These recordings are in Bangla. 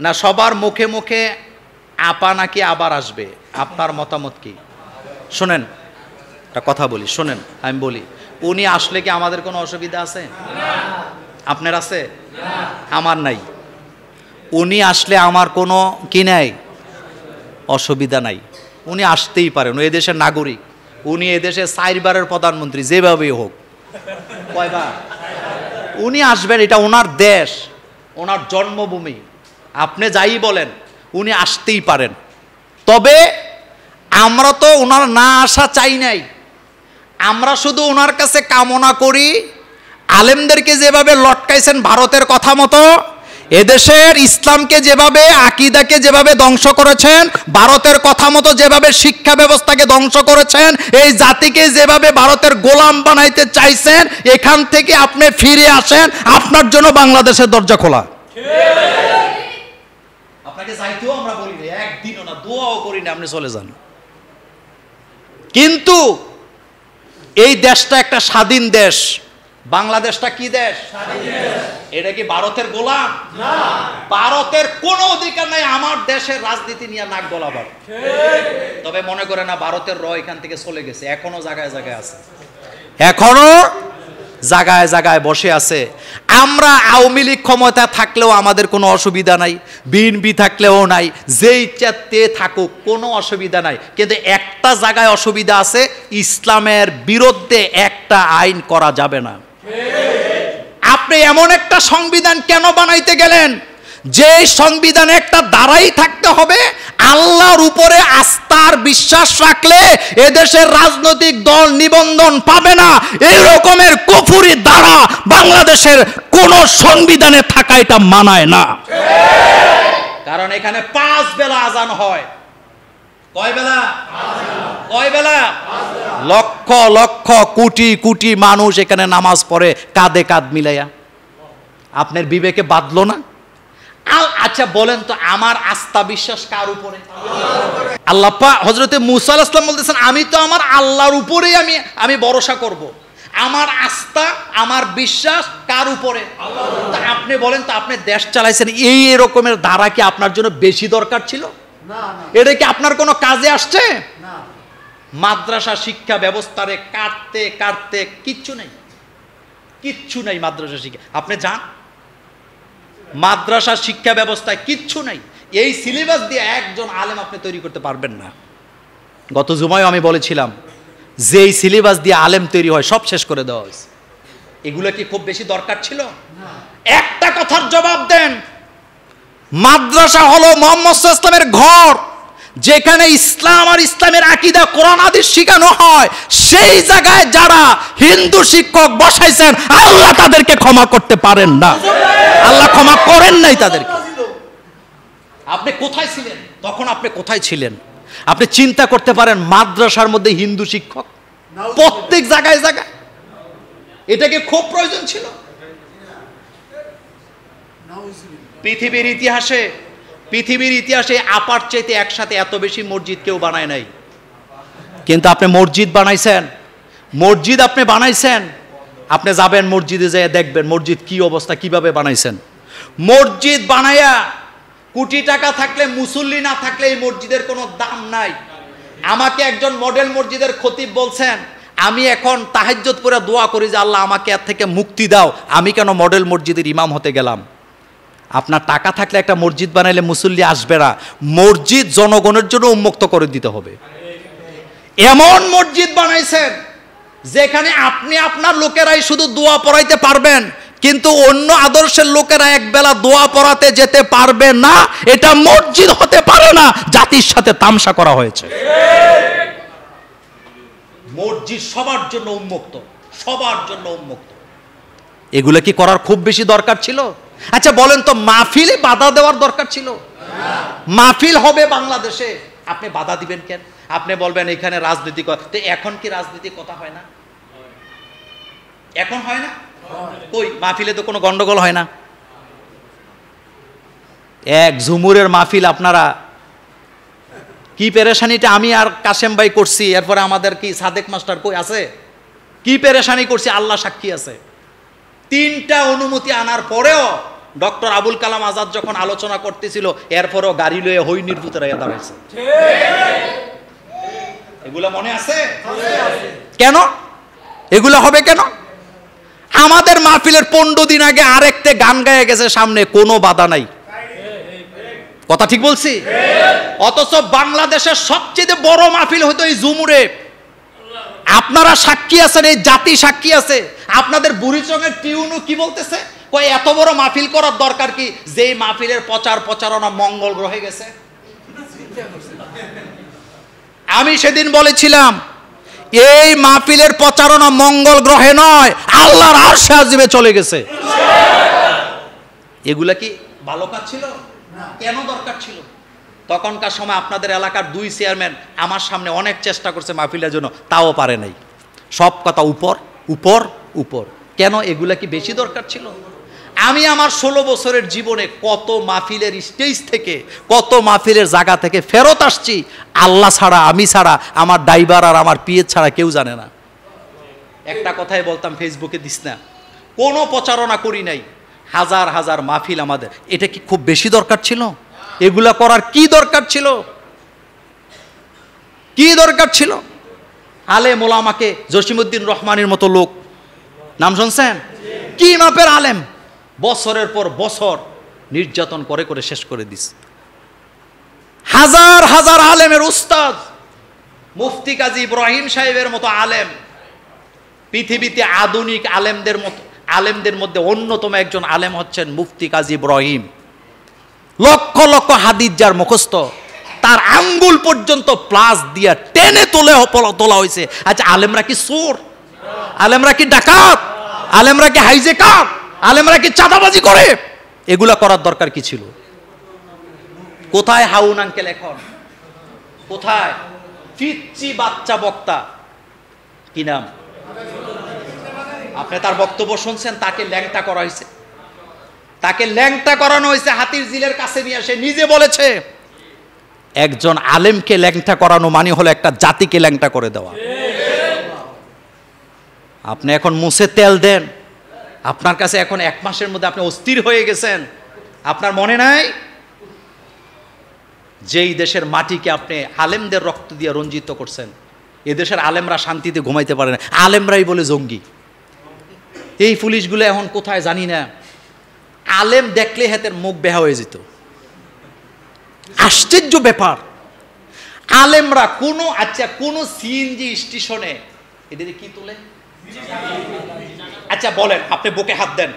না সবার মুখে মুখে আপা নাকি আবার আসবে? আপনার মতামত কি? শোনেন, একটা কথা বলি, শোনেন, আমি বলি, উনি আসলে কি আমাদের কোনো অসুবিধা আছে? আপনার আছে? আমার নাই। উনি আসলে আমার কোনো কি নাই, অসুবিধা নাই। উনি আসতেই পারেন, উনি এদেশের নাগরিক, উনি এদেশের 4 বারের প্রধানমন্ত্রী, যেভাবেই হোক। কয়বার? উনি আসবেন, এটা ওনার দেশ, ওনার জন্মভূমি, আপনি যাই বলেন, উনি আসতেই পারেন। তবে আমরা তো ওনার না আসা চাই নাই, আমরা শুধু ওনার কাছে কামনা করি আলেমদেরকে যেভাবে লটকাইছেন ভারতের কথা মতো, এদেশের ইসলামকে যেভাবে, আকীদাকে যেভাবে ধ্বংস করেছেন, ভারতের কথা মতো যেভাবে শিক্ষা ব্যবস্থাকে ধ্বংস করেছেন, এই জাতিকে যেভাবে ভারতের গোলাম বানাইতে চাইছেন, এখান থেকে আপনি ফিরে আসেন, আপনার জন্য বাংলাদেশের দরজা খোলা। আপনাকে যাইতেও আমরা বলি না, একদিনও না, দোয়াও করি না, আপনি চলে যান। কিন্তু এই দেশটা একটা স্বাধীন দেশ। বাংলাদেশটা কি দেশ? এটা কি ভারতের গোলাম? না। ভারতের কোনো অধিকার নাই আমার দেশের রাজনীতি নিয়ে নাক গলাবার। তবে মনে করে না ভারতের এখান থেকে চলে গেছে, এখনো জায়গায় জায়গায় আছে, এখনো জায়গায় জায়গায় বসে আছে। আমরা আওয়ামী লীগ ক্ষমতা থাকলেও আমাদের কোনো অসুবিধা নাই, বিএনপি থাকলেও নাই, যে ইচ্ছাতে থাকুক কোনো অসুবিধা নাই। কিন্তু একটা জায়গায় অসুবিধা আছে, ইসলামের বিরুদ্ধে একটা আইন করা যাবে না। আপনি এমন একটা সংবিধান কেন বানাইতে গেলেন যে সংবিধানে একটা ধারাই থাকতে হবে, আল্লাহর উপরে আস্থার বিশ্বাস রাখলে এদেশের রাজনৈতিক দল নিবন্ধন পাবে না, এই রকমের কুফরি ধারা বাংলাদেশের কোন সংবিধানে থাকা এটা মানায় না। কারণ এখানে 5 বেলা আজান হয়। কয় বেলা? কয় বেলা? লক্ষ লক্ষ কোটি কোটি মানুষ এখানে নামাজ পড়ে কাঁধে কাঁধ মিলাইয়া। আপনার বিবেকে বাঁধলো না? আচ্ছা বলেন তো, আমার আস্থা বিশ্বাস কার উপরে? আল্লাহ পাক হযরতে মুসা আলাইহিস সালাম বলতেছেন, আমি তো আমার আল্লাহর উপরেই আমি ভরসা করব। আমার আস্থা, আমার বিশ্বাস কার উপরে? তা আপনি বলেন তো, আপনি দেশ চালাইছেন, এই রকমের ধারা কি আপনার জন্য বেশি দরকার ছিল? এটা কি আপনার কোনো কাজে আসছে? মাদ্রাসা শিক্ষা ব্যবস্থারে কাটতে কাটতে কিচ্ছু নেই, কিচ্ছু নেই মাদ্রাসা শিক্ষা। আপনি যান, মাদ্রাসা শিক্ষা ব্যবস্থায় কিচ্ছু নাই। এই সিলেবাস দিয়ে একজন আলেম আপনি তৈরি করতে পারবেন না। গত জুমায় আমি বলেছিলাম যে এই সিলেবাস দিয়ে আলেম তৈরি হয় সব শেষ করে দেওয়া হয়েছে। এগুলো কি খুব বেশি দরকার ছিল? একটা কথার জবাব দেন, মাদ্রাসা হলো মুহাম্মদ সাল্লাল্লাহু আলাইহি ওয়াসাল্লামের ঘর, যেখানে ইসলাম আর ইসলামের আকীদা কোরআন হাদিস শেখানো হয়। সেই জায়গায় যারা হিন্দু শিক্ষক বসাইছেন, আল্লাহ তাদেরকে ক্ষমা করতে পারেন না, আল্লাহ ক্ষমা করেন নাই তাদেরকে। আপনি কোথায় ছিলেন তখন? আপনি কোথায় ছিলেন? আপনি চিন্তা করতে পারেন, মাদ্রাসার মধ্যে হিন্দু শিক্ষক প্রত্যেক জায়গায় জায়গায়, এটাকে খুব প্রয়োজন ছিল। পৃথিবীর ইতিহাসে আপার চাইতে একসাথে এত বেশি মসজিদ কেউ বানায় নাই। কিন্তু আপনি মসজিদ বানাইছেন, মসজিদ আপনি বানাইছেন, আপনি যাবেন মসজিদে যেয়ে দেখবেন মসজিদ কি অবস্থা, কিভাবে বানাইছেন। মসজিদ বানায়া কোটি টাকা থাকলে, মুসল্লি না থাকলে এই মসজিদের কোনো দাম নাই। আমাকে একজন মডেল মসজিদের খতিব বলছেন, আমি এখন তাহাজ্জুদ পড়ে দোয়া করি যে আল্লাহ আমাকে এর থেকে মুক্তি দাও, আমি কেন মডেল মসজিদের ইমাম হতে গেলাম? আপনার টাকা থাকলে একটা মসজিদ বানাইলে মুসল্লি আসবে না, মসজিদ জনগণের জন্য উন্মুক্ত করে দিতে হবে। এমন মসজিদ বানাইছেন যেখানে আপনি আপনার লোকেরাই শুধু দোয়া পড়াইতে পারবেন, কিন্তু অন্য আদর্শের লোকেরা একবেলা দোয়া পড়াতে যেতে পারবে না। এটা মসজিদ হতে পারে না, জাতির সাথে তামসা করা হয়েছে। মসজিদ সবার জন্য উন্মুক্ত, সবার জন্য উন্মুক্ত। এগুলো কি করার খুব বেশি দরকার ছিল? আচ্ছা বলেন তো, মাহফিলে বাধা দেওয়ার দরকার ছিল? মাহফিল হবে বাংলাদেশে, আপনি বাধা দিবেন কেন? আপনি বলবেন এখানে রাজনীতি, তো এখন কি রাজনীতি কথা হয় না? এখন হয় না? কই মাহফিলে তো কোনো গন্ডগোল হয় না। এক ঝুমুরের মাহফিল, আপনারা কি পেরেশানিটা আমি আর কাশেম ভাই করছি, এরপরে আমাদের কি সাদেক মাস্টার কই আছে, কি পেরেশানি করছি আল্লাহ সাক্ষী আছে। 3টা অনুমতি আনার পরেও ডক্টর আবুল কালাম আজাদ যখন আলোচনা করতেছিল, এরপরও গাড়ি লয়ে হইনির ভূতেরা দাঁড়াইছে। এগুলা মনে আছে? কেন এগুলা হবে কেন? আমাদের মাহফিলের 15 দিন আগে আরেকটা গান গায়ে গেছে সামনে, কোনো বাধা নাই। কথা ঠিক বলছি? অথচ বাংলাদেশের সবচেয়ে বড় মাহফিল হয়তো এই জুমুরে। আপনারা সাক্ষী আছেন, এই জাতি সাক্ষী আছে। আপনাদের বুড়িচংয়ের টিউনু কি বলতেছে, কই এত বড় মাহফিল করার দরকার কি, যেই মাহফিলের প্রচারণা মঙ্গল গ্রহে গেছে। আমি সেদিন বলেছিলাম এই মাহফিলের প্রচারণা মঙ্গল গ্রহে নয়, আল্লাহর আরশে আজিমে চলে গেছে। এগুলা কি ভালো কাজ ছিল? কেন দরকার ছিল? তখনকার সময় আপনাদের এলাকার 2 চেয়ারম্যান আমার সামনে অনেক চেষ্টা করছে মাহফিলের জন্য, তাও পারে নাই। সব কথা উপর উপর উপর। কেন? এগুলা কি বেশি দরকার ছিল? আমি আমার 16 বছরের জীবনে কত মাহফিলের স্টেজ থেকে, কত মাহফিলের জায়গা থেকে ফেরত আসছি, আল্লাহ ছাড়া, আমি ছাড়া, আমার ড্রাইভার আর আমার পিএ ছাড়া কেউ জানে না। একটা কথাই বলতাম, ফেসবুকে দিস না, কোনো প্রচারণা করি নাই, হাজার হাজার মাহফিল আমাদের। এটা কি খুব বেশি দরকার ছিল? এগুলা করার কি দরকার ছিল? কি দরকার ছিল? আলেম ওলামাকে, জসিমউদ্দিন রহমানের মতো লোক, নাম শুনছেন? কি মাপের আলেম, বছরের পর বছর নির্যাতন করে করে শেষ করে দিস। হাজার হাজার আলেমের উস্তাদ, মুফতি কাজী ইব্রাহিম সাহেবের মতো আলেম, পৃথিবীতে আধুনিক আলেমদের মধ্যে অন্যতম একজন আলেম হচ্ছেন মুফতি কাজী ইব্রাহিম। লক্ষ লক্ষ হাদিস যার মুখস্থ, তার আঙ্গুল পর্যন্ত প্লাস দিয়া টেনে তোলা হয়েছে। আচ্ছা, আলেমরা কি চোর? আলেমরা কি ডাকাত? আলেমরা কি হাইজেকার? আলেমরা কি চাঁদাবাজি করে? এগুলা করার দরকার কি ছিল? কোথায় হাউন আঙ্কেল এখন? কোথায় পিচ্চি বাচ্চা বক্তা, কি নাম? আপনি তার বক্তব্য শুনছেন? তাকে ল্যাংটা করা হয়েছে, তাকে ল্যাংটা করানো হয়েছে হাতির জিলের কাছে নিয়ে। সে নিজে বলেছে, একজন আলেমকে ল্যাংটা করানো মানে হলো একটা জাতিকে ল্যাংটা করে দেওয়া। আপনি এখন মুছে তেল দেন, আপনার কাছে এখন 1 মাসের মধ্যে আপনি অস্থির হয়ে গেছেন। আপনার মনে নাই যেই দেশের মাটিকে আপনি আলেমদের রক্ত দিয়ে রঞ্জিত করছেন, এদেশের আলেমরা শান্তিতে ঘুমাইতে পারে না, আলেমরাই বলে জঙ্গি। এই পুলিশগুলো এখন কোথায় জানি না, আলেম দেখলে হাতের মুখ বেহা হয়ে যেত। আশ্চর্য ব্যাপার, আলেমরা কোনো সিএনজি স্টেশনে এদের কি তুলে? আচ্ছা বলেন, আপনি বুকে হাত দেন,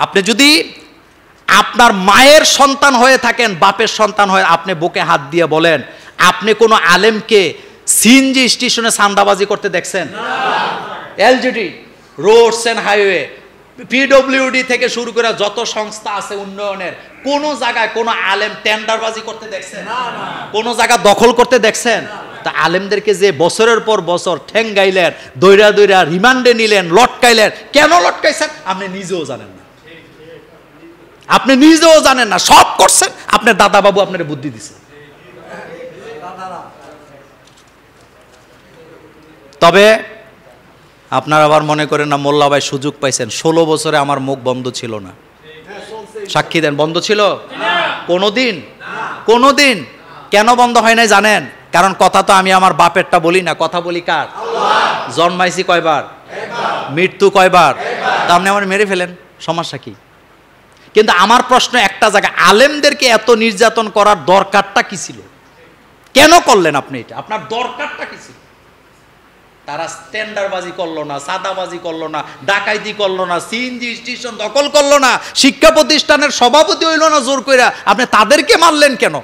আপনি যদি আপনার মায়ের সন্তান হয়ে থাকেন, বাপের সন্তান হয়ে, আপনি বুকে হাত দিয়ে বলেন, আপনি কোনো আলেমকে সিএনজি স্টেশনে সান্দাবাজি করতে দেখছেন? LGD, roads and highway, PWD থেকে শুরু করে যত সংস্থা আছে উন্নয়নের, কোন জায়গায় কোন আলেম টেন্ডারবাজি করতে দেখছেন? কোন জায়গা দখল করতে দেখছেন? তা আলেমদেরকে যে বছরের পর বছর ঠেঙ্গাইলেন, দৈরা দৈরা রিমান্ডে নিলেন, লটকাইলেন, কেন লটকাইছেন আপনি নিজেও জানেন না। আপনি নিজেও জানেন না, সব করছেন আপনার দাদা বাবু আপনার বুদ্ধি দিছে। তবে আপনারা আবার মনে করেন না মোল্লা ভাই সুযোগ পাইছেন। 16 বছরে আমার মুখ বন্ধ ছিল না, সাক্ষী দেন। বন্ধ ছিল কোনোদিন? কেন বন্ধ হয় নাই জানেন? কারণ কথা তো আমি আমার বাপেরটা বলি না, কথা বলি কার? জন্মাইছি কয়বার, মৃত্যু কয়বার, তা আপনি আমার মেরে ফেলেন, সমস্যা কি? কিন্তু আমার প্রশ্ন একটা জায়গা, আলেমদেরকে এত নির্যাতন করার দরকারটা কি ছিল? কেন করলেন আপনি এটা? আপনার দরকারটা কি ছিল? তারা টেন্ডারবাজি করলো না, সাদাবাজি করলো না, ডাকাইতি করলো না, সিএনজি স্টেশন দখল করলো না, শিক্ষা প্রতিষ্ঠানের সভাপতি হইল না জোর কইরা, আপনি তাদেরকে মারলেন কেন?